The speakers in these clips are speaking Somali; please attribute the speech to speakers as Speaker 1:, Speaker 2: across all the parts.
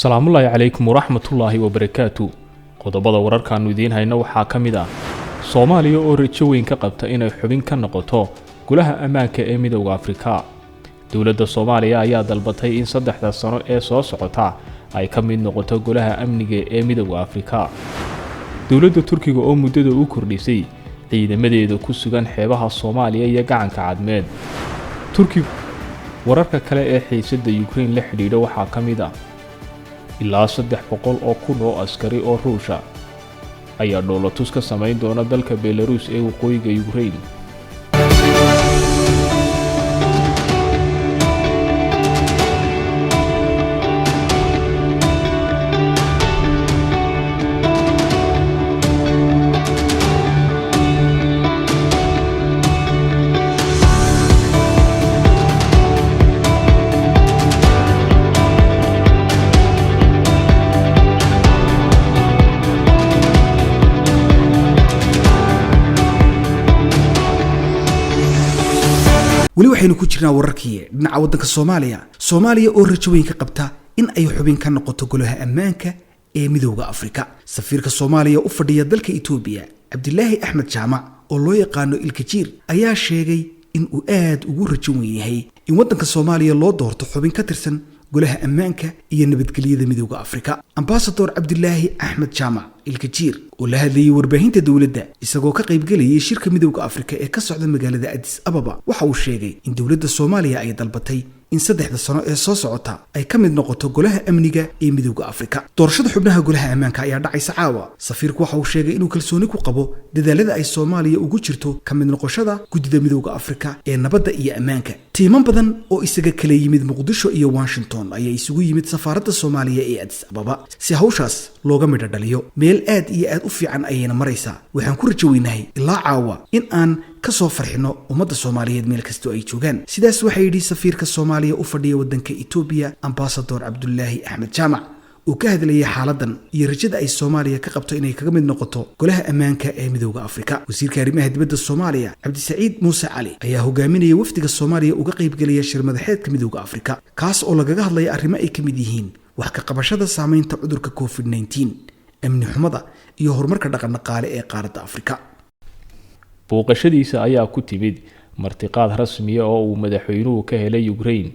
Speaker 1: Salaamullaahi calaykum waraxmatullaahi wabarakaatu. Qodobada wararkaanu idiin hayno waxaa ka mid ah Soomaaliya oo rajo weyn ka qabta inay xubin ka noqoto Golaha Ammaanka ee Midowga Afrika. Dowladda Soomaaliya ayaa dalbatay in 3 sano ee soo socota ay ka mid noqoto Golaha Amniga ee Midowga Afrika. Dowladda Turkiga oo muddada u kordhisay ciidamadeeda ku sugan xeebaha Soomaaliya iyo gacanka cadmeed. Turkiga wararka kale ee xiisadda Ukraine la xidhiidha waxaa ka mid ah ilaa 300 oo kun oo askari oo Ruush ayaa dhoolatus ka samayn doona dalka Belarus ee waqooyiga Ukraine.
Speaker 2: weli waxaynu ku jirnaa wararkii dhinaca waddanka Soomaaliya oo rajo weyn ka qabta in ay xubin ka noqoto Golaha Ammaanka ee Midowga Afrika. Safiirka Soomaaliya u fadhiya dalka Itoobiya Cabdilaahi Axmed Jaamac oo loo yaqaano Ilkajiir ayaa sheegay in uu aad ugu rajo weyn yahay in waddanka Soomaaliya loo doorto xubin ka tirsan Golaha Ammaanka iyo nabadgelyada Midowga Afrika. Ambassador Cabdilaahi Axmed Jaamac Ilkajiir oo la hadlayay warbaahinta dawladda isagoo ka qayb galay shirka Midowga Afrika ee ka socda magaalada Addis Ababa waxa uu sheegay in dawladda Soomaaliya ay dalbatay in 3 sano ee soo socota ay ka mid noqoto Golaha Amniga ee Midowga Afrika. Doorashada xubnaha Golaha Ammaanka ayaa dhacaysa caawa. Safiirku waxa uu sheegay inuu kalsooni ku qabo dadaalada ay Soomaaliya ugu jirto ka mid noqoshada Guddiga Midowga Afrika ee nabadda iyo ammaanka. Tiiman badan oo isaga kala yimid Muqdisho iyo Washington ayaa isugu yimid safaaradda Soomaaliya ee Addis Ababa si hawshaas looga midho dhaliyo. Meel aad iyo aad u fiican ayayna maraysaa. Waxaan ku rajo weynahay ilaa caawa in aan ka soo farxino ummadda Soomaaliyeed meel kasta ay joogaan. Sidaas waxa yidhi safiirka Soomaaliya u fadhiya waddanka Itoobiya Ambassador Cabdilaahi Axmed Jaamac oo ka hadlayay xaaladan iyo rajada ay Soomaaliya ka qabto inay kaga mid noqoto Golaha Ammaanka ee Midowga Afrika. Wasiirka arrimaha dibadda Soomaaliya Cabdisaciid Muuse Cali ayaa hogaaminaya wafdiga Soomaaliya uga qayb galaya shir madaxeedka Midowga Afrika kaas oo lagaga hadlay arrimo ay ka mid yihiin wax ka qabashada saameynta cudurka COVID-19, amni xumada iyo horumarka dhaqan-dhaqaale ee qaaradda Afrika.
Speaker 1: Booqashadiisa ayaa ku timid martiqaad rasmi ah oo uu madaxweynuhu ka helay Ukraine.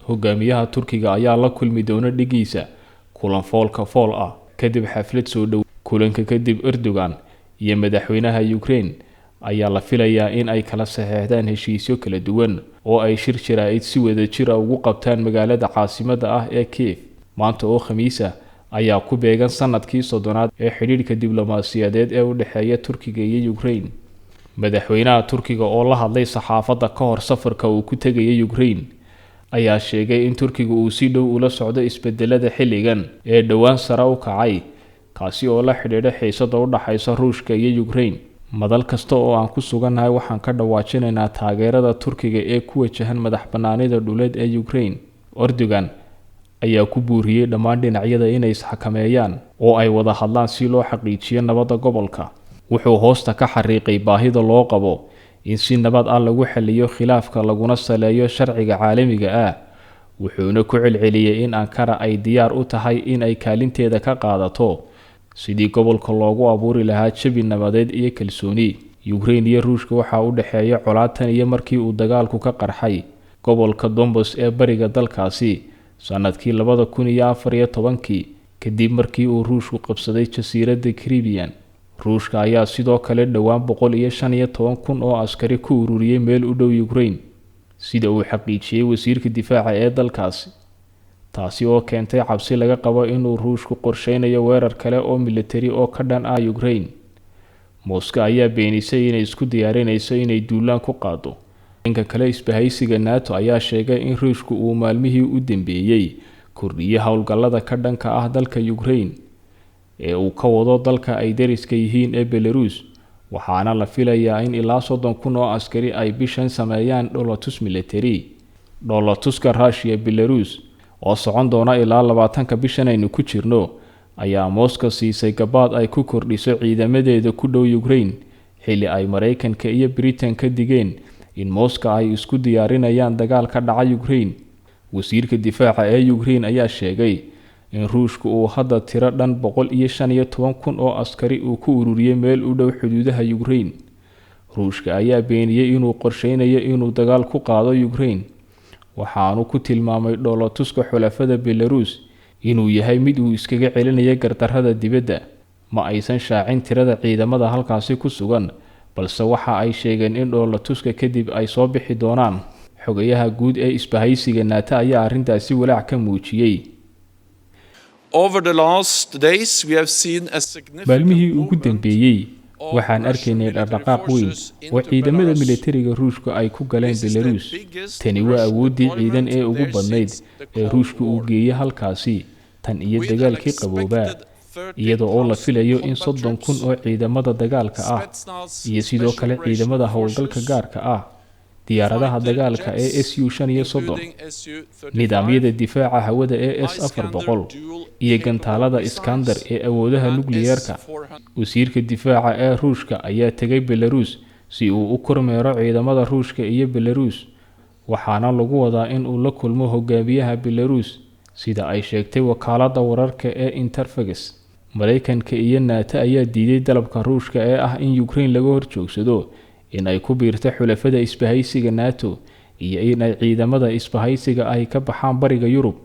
Speaker 1: Hogaamiyaha Turkiga ayaa la kulmi doona dhigiisa kulan foolka fool ah kadib xaflad soo dhow. Kulanka kadib Erdogan iyo madaxweynaha Ukraine ayaa la filayaa in ay kala saxeexdaan heshiisyo kala duwan oo ay shir jiraa'id si wadajir ah ugu qabtaan magaalada caasimadda ah ee Kiev. Maanta oo Khamiis ah ayaa ku beegan sanadkii 3aad ee xiriirka diblomaasiyadeed ee u dhaxeeya Turkiga iyo Ukraine. Madaxweynaha Turkiga oo la hadlay saxaafadda ka hor safarka uu ku tagay Ukraine ayaa sheegay in Turkiga uu si dhow ula socdo isbedelada xilligan ee dhawaan sare u kacay kaasi oo la xidhiidha xiisadda u dhaxaysa Ruushka iyo Ukraine. Madal kasta oo aan ku sugannahay waxaan ka dhawaajinaynaa taageerada Turkiga ee ku wajahan madax-bannaanida dhuleed ee Ukraine. Erdogan ayaa ku buuriyay dhammaan dhinacyada inay isxakameeyaan oo ay wada hadlaan si loo xaqiijiyo nabadda gobolka. Wuxuu hoosta ka xariiqay baahida loo qabo in si nabad ah lagu xalliyo khilaafka laguna saleeyo sharciga caalamiga ah. Wuxuuna ku celceliyay in Ankara ay diyaar u tahay in ay kaalinteeda ka qaadato sidii gobolka loogu abuuri lahaa jawi nabadeed iyo kalsooni. Ukraine iyo Ruushka waxa u dhaxeeya colaatan iyo markii uu dagaalku ka qarxay gobolka Donbas ee bariga dalkaasi sanadkii 2014 kadib markii uu Ruushku qabsaday jasiiradda Caribbean. Ruushka ayaa sidoo kale dhawaan 115 kun oo askari ku ururiyay meel u dhow Ukraine sida uu xaqiijiyay wasiirka difaaca ee dalkaasi. Taasi oo keentay cabsi laga qabo inuu Ruushku qorsheynayo weerar kale oo military oo ka dhan ah Ukraine. Moscow ayaa beenisay inay isku diyaarinayso inay duulaan ku qaado. Dhanka kale isbahaysiga NATO ayaa sheegay in Ruushku uu maalmihii u dambeeyay kordhiyay howlgallada ka dhanka ah dalka Ukraine ee uu ka wado dalka ay dariska yihiin ee Belarus. Waxaana la filayaa in ilaa 30 kun oo askari ay bishan sameeyaan dhoolatus military. Dhoolatuska Russia Belarus oo socon doona ilaa 20 bishan aynu ku jirno ayaa Moscow siisay gabaad ay ku kordhiso ciidamadeeda ku dhow Ukraine xilli ay Mareykanka iyo Britain ka digeen in Moscow ay isku diyaarinayaan dagaal ka dhaca Ukraine. Wasiirka difaaca ee Ukraine ayaa sheegay in ruushku uu hadda tiro dhan 115,000 oo askari uu ku ururiyay meel u dhow xuduudaha Ukraine. ruushka ayaa beeniyay inuu qorsheynayo inuu dagaal ku qaado Ukraine, waxaanu ku tilmaamay dhoolatuska xulafada Belarus inuu yahay mid uu iskaga celinayo gardarrada dibadda. ma aysan shaacin tirada ciidamada halkaasi ku sugan, balse waxa ay sheegeen in dhoolatuska kadib ay soo bixi doonaan. xogayaha guud ee isbahaysiga NATO ayaa arrintaasi walaac ka muujiyay. maalmihii ugu dambeeyay waxaan arkaynay dhaqdhaqaaq weyn oo ciidamada militariga ruushka ay ku galeen Belarus. tani waa awoodii ciidan ee ugu badnayd ee ruushku uu geeyay halkaasi tan iyo dagaalkii qaboobaa, iyadoo oo la filayo in 30,000 oo ciidamada dagaalka ah iyo sidoo kale ciidamada howlgalka gaarka ah, diyaaradaha dagaalka ee Su-35, nidaamyada difaaca hawada ee S-400 iyo gantaalada Iskander ee awoodaha nukliyeerka. wasiirka difaaca ee ruushka ayaa tagay Belarus si uu u kormeero ciidamada ruushka iyo Belarus, waxaana lagu wadaa in uu la kulmo hogaamiyaha Belarus sida ay sheegtay wakaaladda wararka ee Interfax. Mareykanka iyo NATO ayaa diiday dalabka ruushka ee ah in Ukraine laga horjoogsado in ay ku biirto xulafada isbahaysiga NATO iyo in ay ciidamada isbahaysiga ay ka baxaan bariga Yurub.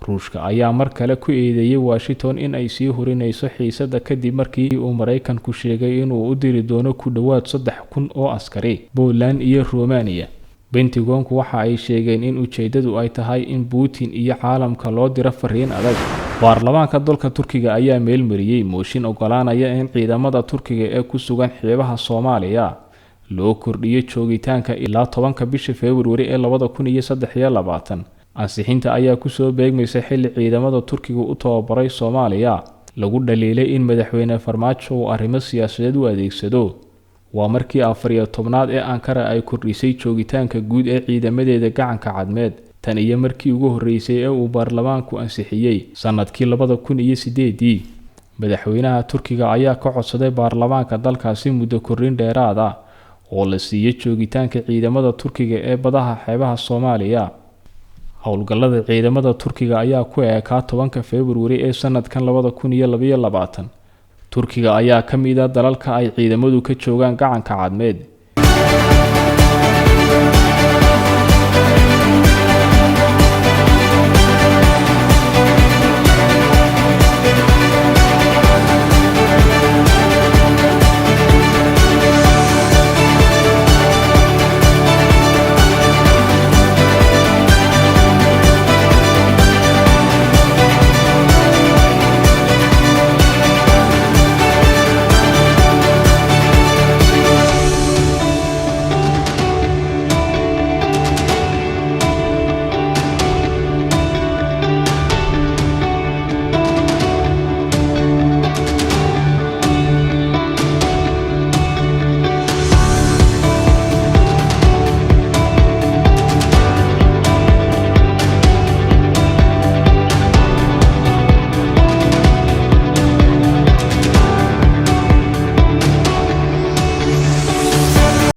Speaker 1: ruushka ayaa mar kale ku eedeeyay Washington in ay sii horinayso xiisadda kadib markii uu Mareykanku sheegay inuu u diri doono ku dhawaad 3,000 oo askari Poland iyo Romania. Pentagonku waxa ay sheegeen in ujeedadu ay tahay in Putin iyo caalamka loo diro fariin adag. baarlamaanka dalka Turkiga ayaa meel mariyay mooshin ogolaanaya in ciidamada Turkiga ee ku sugan xeebaha Soomaaliya loo kordhiyo joogitaanka ilaa 10 bisha February ee 2023. ansixinta ayaa ku soo beegmaysa xilli ciidamada Turkiga u tababaray Soomaaliya lagu dhaliilay in madaxweyne Farmaajo uu arrimo siyaasadeed u adeegsado. waa markii 14aad ee Ankara ay kordhisay joogitaanka guud ee ciidamadeeda gacanka cadmeed tan iyo markii ugu horeysay ee uu baarlamaanku ansixiyay sanadkii 2008. madaxweynaha Turkiga ayaa ka codsaday baarlamaanka dalkaasi muddo kordhin dheeraad ah oo la siiyay joogitaanka ciidamada Turkiga ee badaha xeebaha Soomaaliya. howlgallada ciidamada Turkiga ayaa ku eekaa 10 February ee sanadkan 2022. Turkiga ayaa ka mid ah dalalka ay ciidamadu ka joogaan gacanka cadmeed